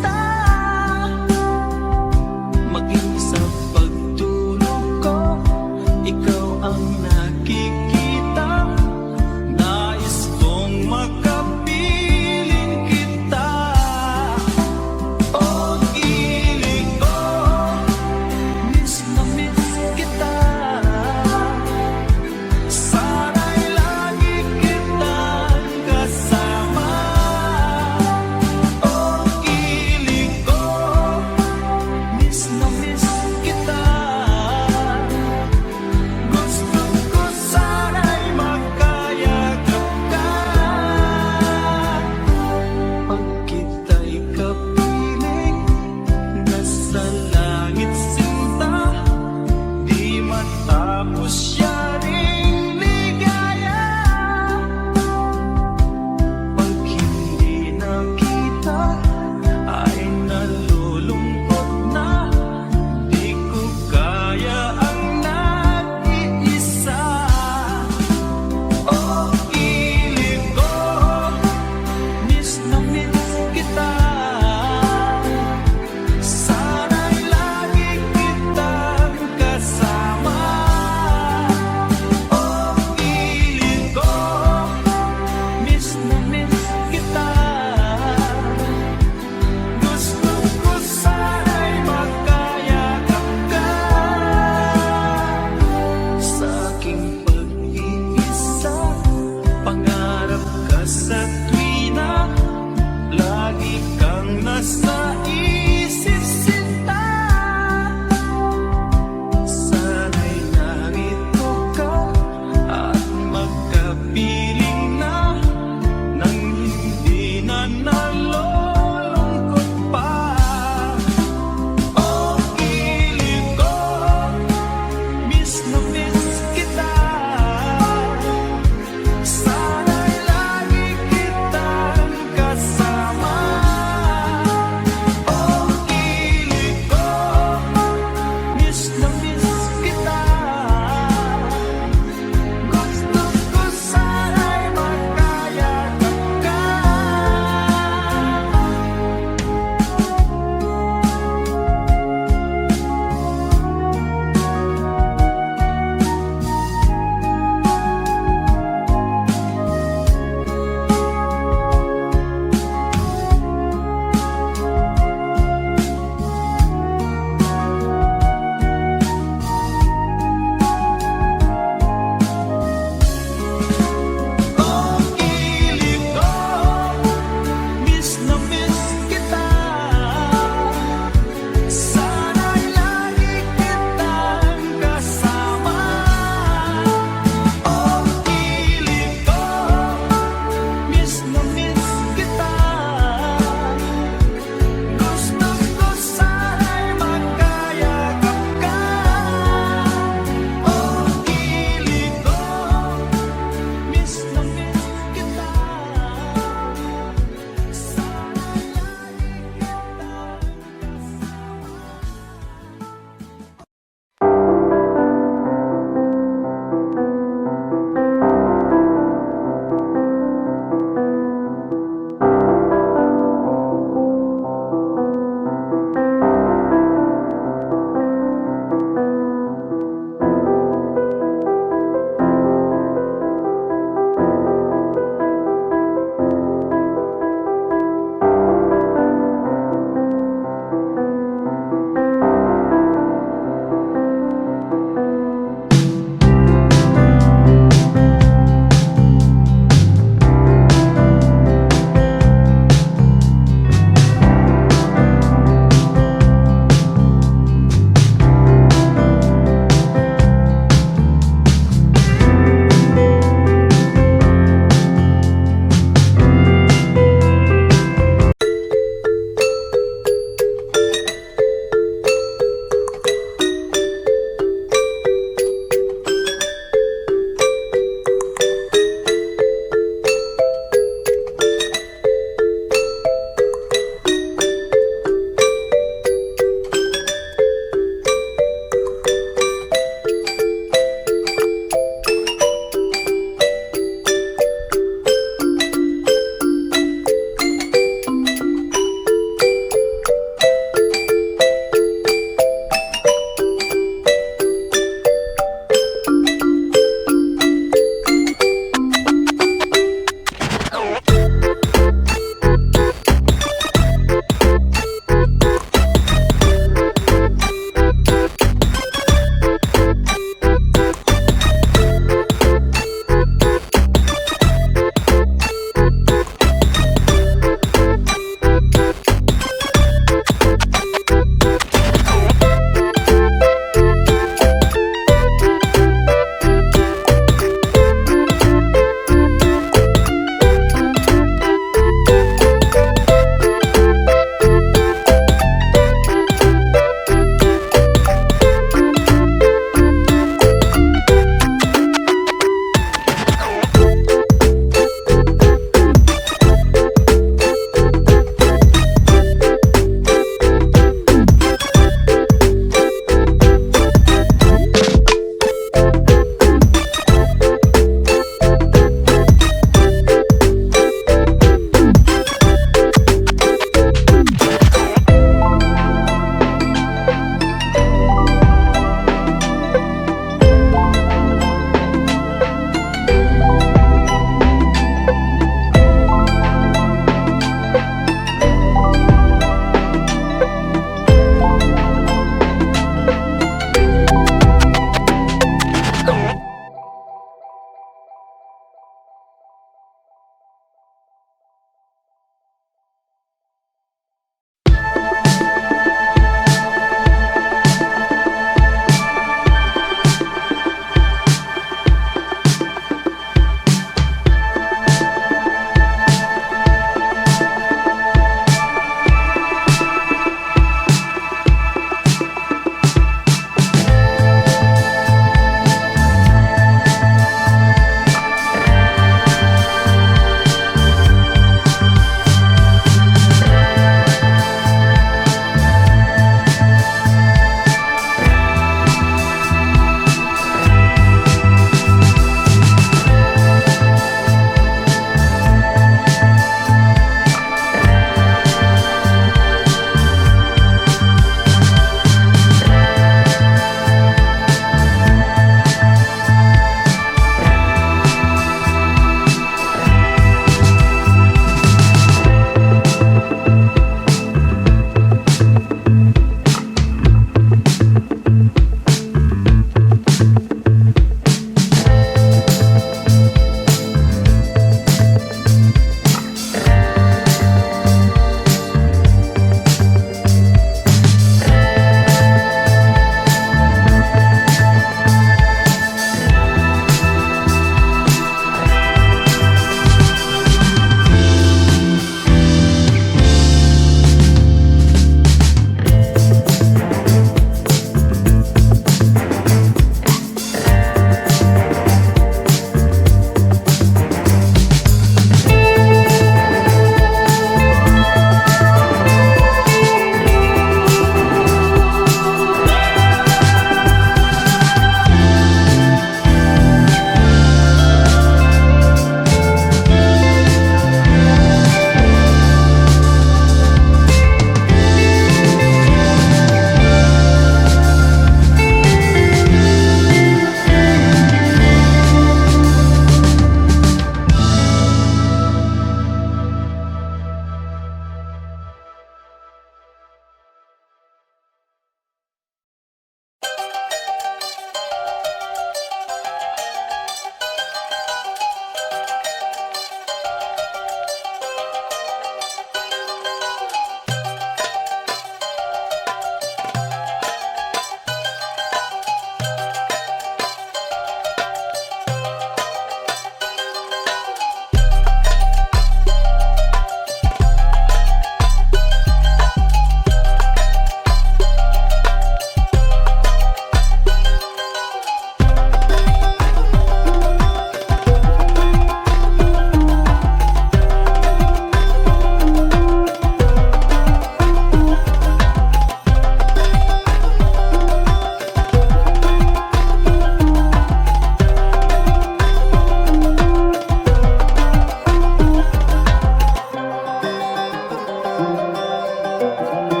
Thank